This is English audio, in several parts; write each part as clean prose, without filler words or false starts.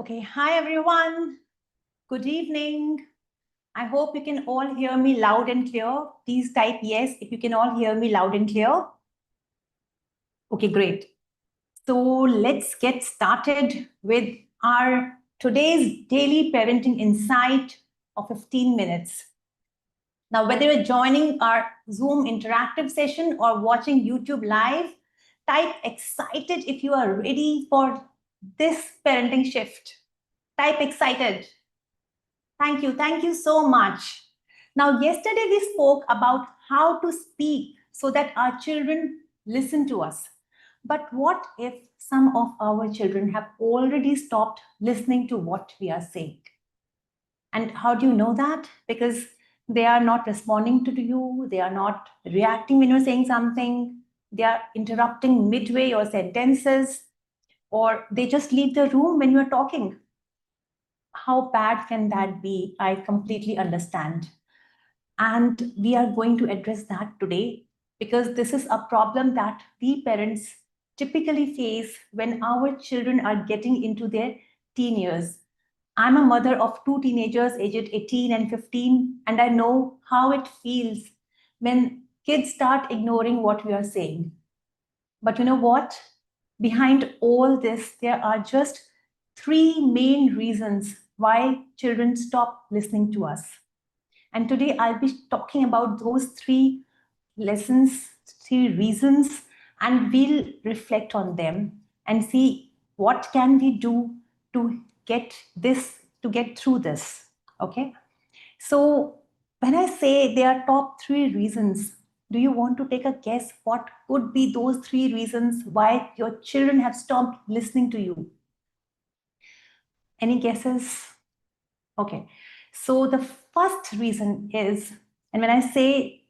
Okay, hi everyone. Good evening. I hope you can all hear me loud and clear. Please type yes if you can all hear me loud and clear. Okay, great. So let's get started with our today's daily parenting insight of 15 minutes. Now, whether you're joining our Zoom interactive session or watching YouTube live, type excited if you are ready for this parenting shift. Type excited. Thank you. Thank you so much. Now, yesterday we spoke about how to speak so that our children listen to us. But what if some of our children have already stopped listening to what we are saying? And how do you know that? Because they are not responding to you, they are not reacting when you're saying something, they are interrupting midway your sentences, or they just leave the room when you're talking. How bad can that be? I completely understand. And we are going to address that today because this is a problem that we parents typically face when our children are getting into their teen years. I'm a mother of two teenagers aged 18 and 15, and I know how it feels when kids start ignoring what we are saying. But you know what? Behind all this, there are just three main reasons why children stop listening to us. And today I'll be talking about those three lessons, three reasons, and we'll reflect on them and see what can we do to get through this. Okay. So when I say there are top three reasons, do you want to take a guess what could be those three reasons why your children have stopped listening to you? Any guesses? Okay. So the first reason is, and when I say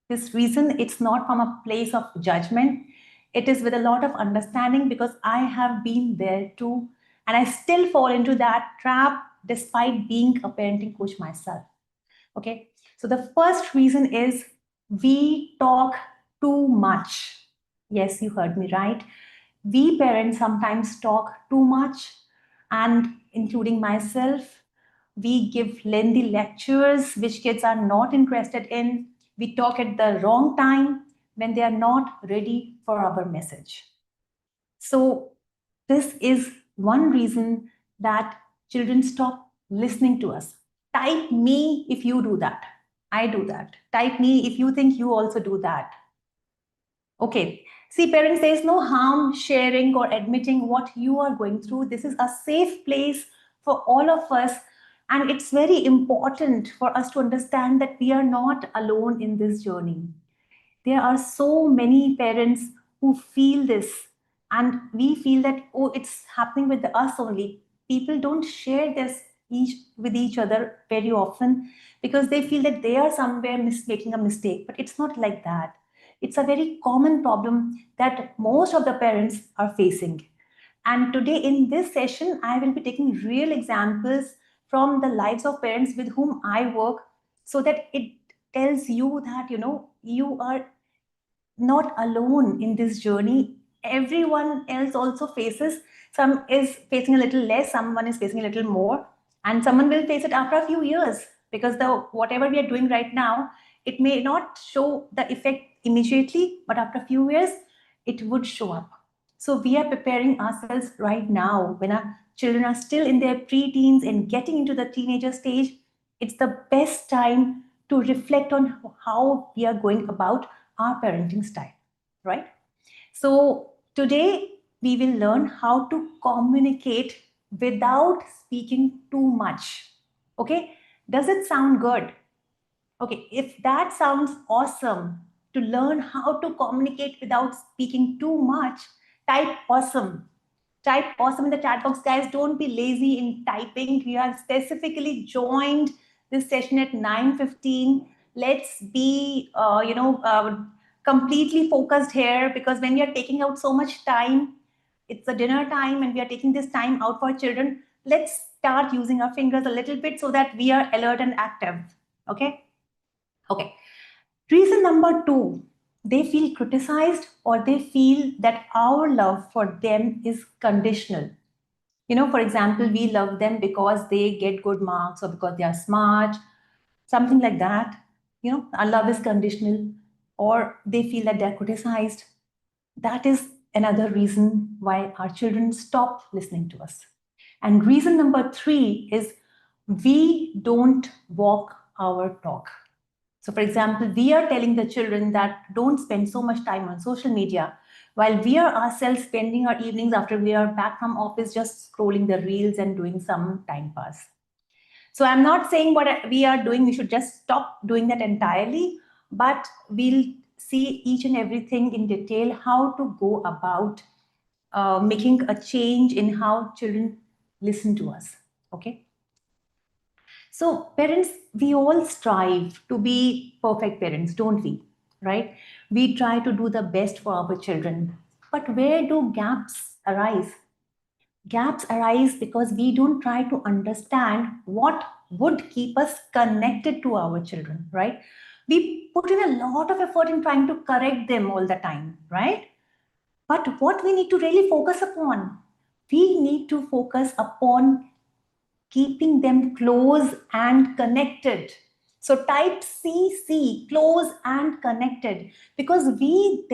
this reason, it's not from a place of judgment. It is with a lot of understanding because I have been there too. And I still fall into that trap despite being a parenting coach myself. Okay. So the first reason is we talk too much. Yes, you heard me right. We parents sometimes talk too much, and including myself, we give lengthy lectures which kids are not interested in. We talk at the wrong time when they are not ready for our message. So this is one reason that children stop listening to us. Type me if you do that. I do that. Type me if you think you also do that. Okay. See, parents, there is no harm sharing or admitting what you are going through. This is a safe place for all of us. And it's very important for us to understand that we are not alone in this journey. There are so many parents who feel this, and we feel that, oh, it's happening with us only. People don't share this with each other very often because they feel that they are somewhere making a mistake, but it's not like that. It's a very common problem that most of the parents are facing. And today in this session, I will be taking real examples from the lives of parents with whom I work so that it tells you that, you are not alone in this journey. Everyone else also faces, some is facing a little less, someone is facing a little more, and someone will face it after a few years because the whatever we are doing right now, it may not show the effect immediately, but after a few years it would show up. So we are preparing ourselves right now when our children are still in their pre-teens and getting into the teenager stage. It's the best time to reflect on how we are going about our parenting style, right? So today we will learn how to communicate without speaking too much. Okay, does it sound good? Okay, if that sounds awesome, to learn how to communicate without speaking too much, type awesome. Type awesome in the chat box, guys. Don't be lazy in typing. We have specifically joined this session at 9:15. Let's be, completely focused here because when we are taking out so much time, it's a dinner time and we are taking this time out for children. Let's start using our fingers a little bit so that we are alert and active. Okay. Okay. Reason number two, they feel criticized or they feel that our love for them is conditional. For example, we love them because they get good marks or because they are smart, something like that. Our love is conditional, or they feel that they're criticized. That is another reason why our children stop listening to us. And reason number three is we don't walk our talk. So, for example, we are telling the children that don't spend so much time on social media, while we are ourselves spending our evenings after we are back from office just scrolling the reels and doing some time pass. So, I'm not saying what we are doing, we should just stop doing that entirely, but we'll see each and everything in detail how to go about making a change in how children listen to us. Okay. So, parents, we all strive to be perfect parents, don't we? Right? We try to do the best for our children. But where do gaps arise? Gaps arise because we don't try to understand what would keep us connected to our children, right? We put in a lot of effort in trying to correct them all the time, right? But what we need to really focus upon, we need to focus upon keeping them close and connected. So type CC, close and connected, because we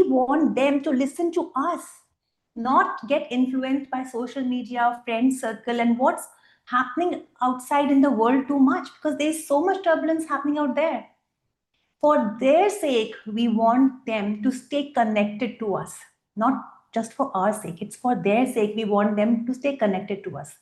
want them to listen to us, not get influenced by social media, friend circle, and what's happening outside in the world too much, because there's so much turbulence happening out there. For their sake, we want them to stay connected to us, not just for our sake. It's for their sake, we want them to stay connected to us.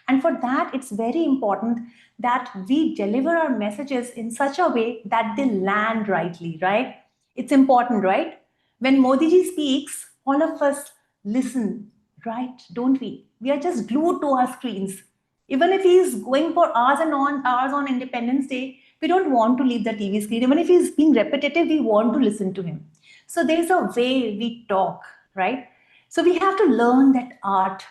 And for that, it's very important that we deliver our messages in such a way that they land rightly, right? It's important, right? When Modi ji speaks, all of us listen, right? Don't we? We are just glued to our screens. Even if he's going for hours on Independence Day, we don't want to leave the TV screen. Even if he's being repetitive, we want to listen to him. So there's a way we talk, right? So we have to learn that art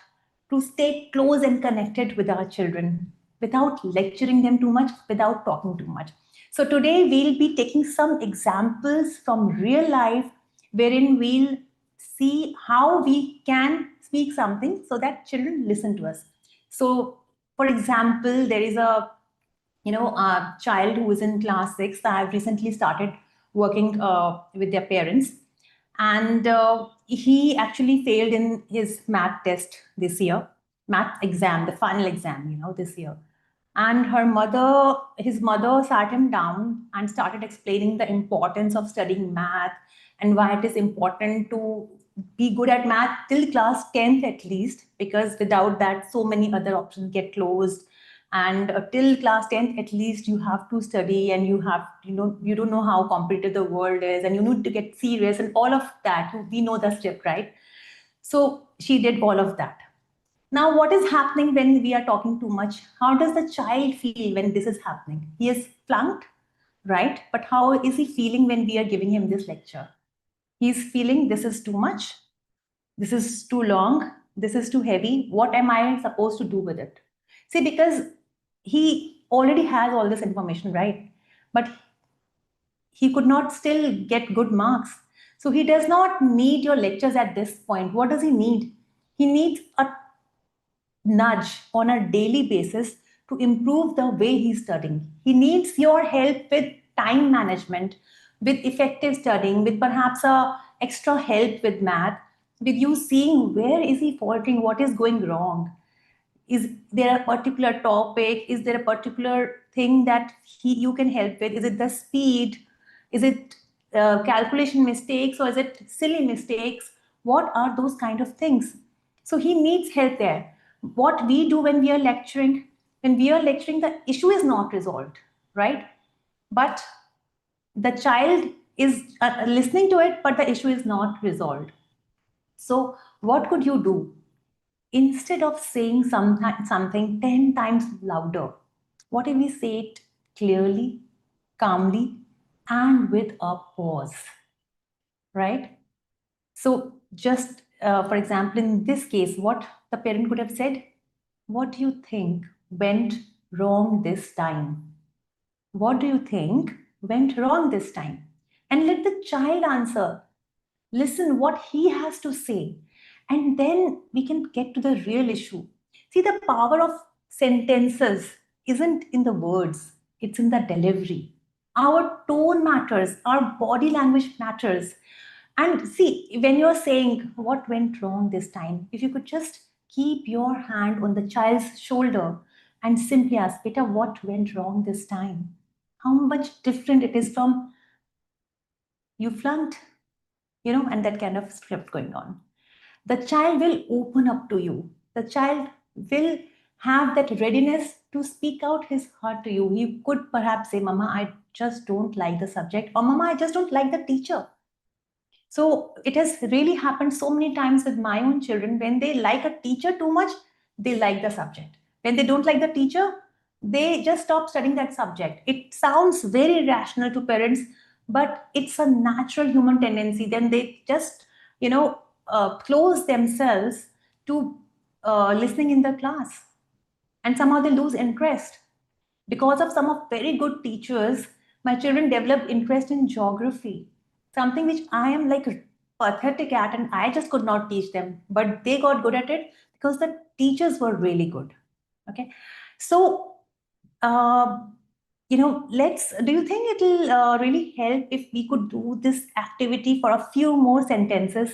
to stay close and connected with our children without lecturing them too much, without talking too much. So today we'll be taking some examples from real life wherein we'll see how we can speak something so that children listen to us. So, for example, there is a child who is in class 6. I've recently started working with their parents, and he actually failed in his math test this year, math exam, the final exam, this year. And his mother sat him down and started explaining the importance of studying math and why it is important to be good at math till class 10th at least, because without that, so many other options get closed. And till class 10th at least you have to study, and you don't know how competitive the world is, and you need to get serious and all of that. We know the script, right? So she did all of that. Now, what is happening when we are talking too much? How does the child feel when this is happening? He is flunked, right? But how is he feeling when we are giving him this lecture? He's feeling this is too much, this is too long, this is too heavy. What am I supposed to do with it? See, because he already has all this information, right? But he could not still get good marks. So he does not need your lectures at this point. What does he need? He needs a nudge on a daily basis to improve the way he's studying. He needs your help with time management, with effective studying, with perhaps a extra help with math, with you seeing where is he faltering, what is going wrong. Is there a particular topic? Is there a particular thing that you can help with? Is it the speed? Is it calculation mistakes, or is it silly mistakes? What are those kind of things? So he needs help there. What we do when we are lecturing, the issue is not resolved, right? But the child is listening to it, but the issue is not resolved. So what could you do? Instead of saying something 10 times louder, what if we say it clearly, calmly, and with a pause, right? So, just for example, in this case, what the parent could have said, what do you think went wrong this time? What do you think went wrong this time? And let the child answer. Listen what he has to say. And then we can get to the real issue. See, the power of sentences isn't in the words, it's in the delivery. Our tone matters, our body language matters. And see, when you're saying what went wrong this time, if you could just keep your hand on the child's shoulder and simply ask, Beta, what went wrong this time? How much different it is from you flunked, and that kind of script going on. The child will open up to you. The child will have that readiness to speak out his heart to you. He could perhaps say, Mama, I just don't like the subject, or Mama, I just don't like the teacher. So it has really happened so many times with my own children. When they like a teacher too much, they like the subject. When they don't like the teacher, they just stop studying that subject. It sounds very rational to parents, but it's a natural human tendency. Then they just, close themselves to listening in the class, and somehow they lose interest. Because of some of very good teachers, my children developed interest in geography, something which I am like pathetic at, and I just could not teach them. But they got good at it because the teachers were really good. Okay, so do you think it'll really help if we could do this activity for a few more sentences?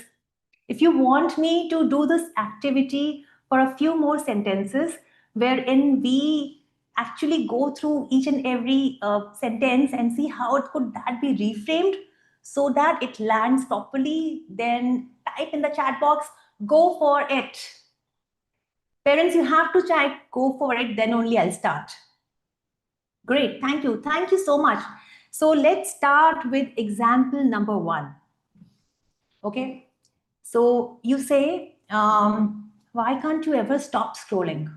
If you want me to do this activity for a few more sentences, wherein we actually go through each and every sentence and see how it could that be reframed so that it lands properly, then type in the chat box, go for it. Parents, you have to type go for it, then only I'll start. Great, thank you. Thank you so much. So let's start with example number 1. Okay. So you say, why can't you ever stop scrolling?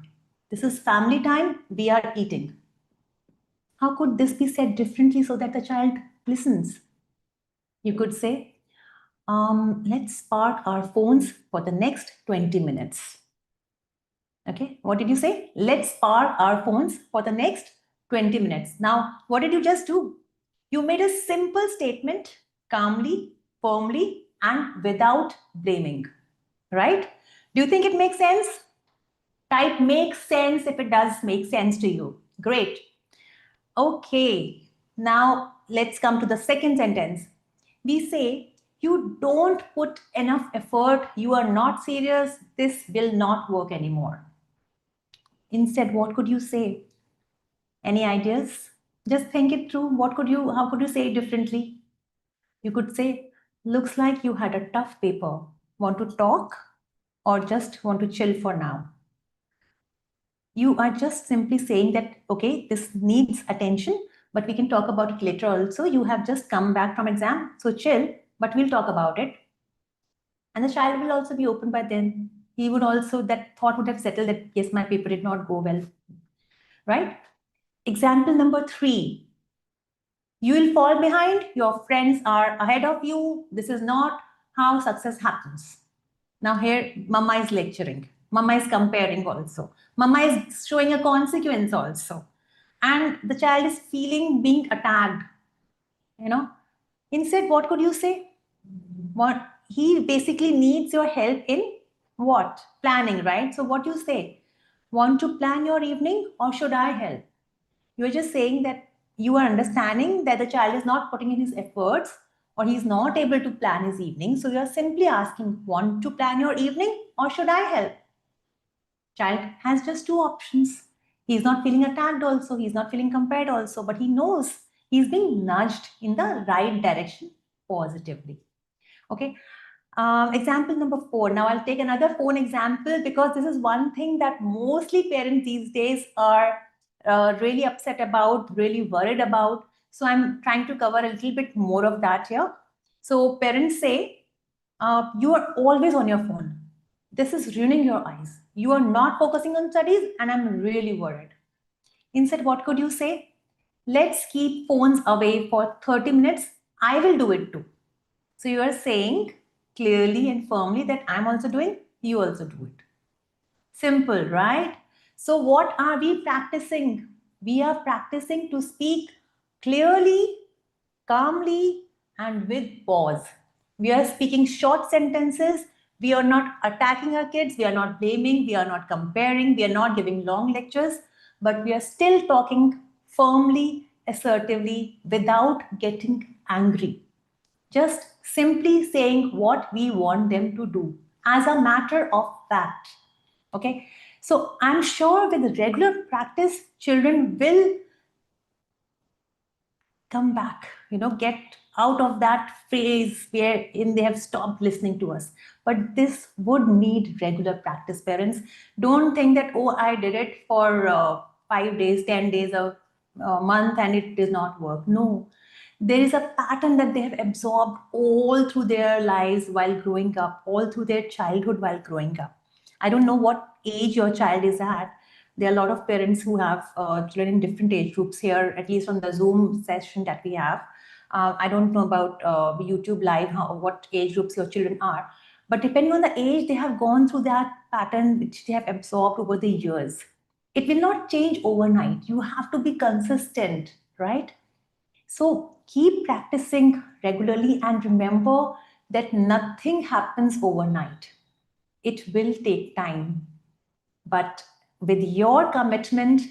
This is family time, we are eating. How could this be said differently so that the child listens? You could say, let's park our phones for the next 20 minutes. Okay, what did you say? Let's park our phones for the next 20 minutes. Now, what did you just do? You made a simple statement calmly, firmly, and without blaming. Right? Do you think it makes sense? Type makes sense if it does make sense to you. Great. Okay. Now let's come to the second sentence. We say, you don't put enough effort, you are not serious, this will not work anymore. Instead, what could you say? Any ideas? Just think it through. How could you say it differently? You could say, looks like you had a tough paper. Want to talk or just want to chill for now? You are just simply saying that, okay, this needs attention, but we can talk about it later also. You have just come back from exam, so chill, but we'll talk about it. And the child will also be open by then. He would also, that thought would have settled that, yes, my paper did not go well, right? Example number 3. You will fall behind, your friends are ahead of you. This is not how success happens. Now here, mama is lecturing. Mama is comparing also. Mama is showing a consequence also. And the child is feeling being attacked. Instead, what could you say? What he basically needs your help in what? Planning, right? So what you say? Want to plan your evening or should I help? You're just saying that you are understanding that the child is not putting in his efforts or he's not able to plan his evening. So you're simply asking, want to plan your evening or should I help? Child has just 2 options. He's not feeling attacked also. He's not feeling compared also, but he knows he's being nudged in the right direction positively. Okay. Example number 4. Now I'll take another phone example because this is one thing that mostly parents these days are really upset about, really worried about. So I'm trying to cover a little bit more of that here. So parents say, you are always on your phone. This is ruining your eyes. You are not focusing on studies and I'm really worried. Instead, what could you say? Let's keep phones away for 30 minutes. I will do it too. So you are saying clearly and firmly that I'm also doing, you also do it. Simple, right? So what are we practicing? We are practicing to speak clearly, calmly, and with pause. We are speaking short sentences We are not attacking our kids, we are not blaming, we are not comparing, we are not giving long lectures, but we are still talking firmly, assertively, without getting angry. Just simply saying what we want them to do as a matter of fact. Okay, so I'm sure with regular practice, children will come back, get out of that phase wherein they have stopped listening to us. But this would need regular practice. Parents, don't think that, oh, I did it for 5 days, 10 days, a month, and it does not work. No, there is a pattern that they have absorbed all through their lives while growing up, all through their childhood while growing up. I don't know what age your child is at. There are a lot of parents who have children in different age groups here, at least on the Zoom session that we have. I don't know about YouTube Live, what age groups your children are. But depending on the age, they have gone through that pattern which they have absorbed over the years. It will not change overnight. You have to be consistent, right? So keep practicing regularly and remember that nothing happens overnight. It will take time. But with your commitment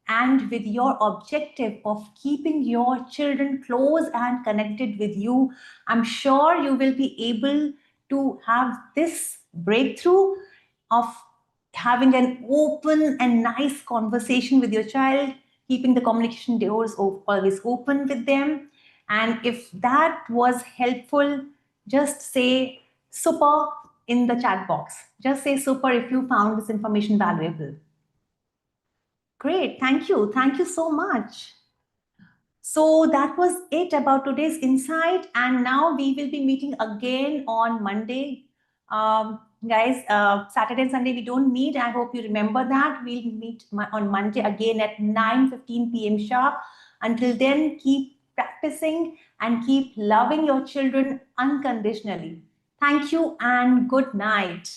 and with your objective of keeping your children close and connected with you, I'm sure you will be able to have this breakthrough of having an open and nice conversation with your child, keeping the communication doors always open with them. And if that was helpful, just say super in the chat box. Just say super if you found this information valuable. Great, thank you. Thank you so much. So that was it about today's insight. And now we will be meeting again on Monday. Guys, Saturday and Sunday we don't meet. I hope you remember that. We'll meet on Monday again at 9:15 p.m. sharp. Until then, keep practicing and keep loving your children unconditionally. Thank you and good night.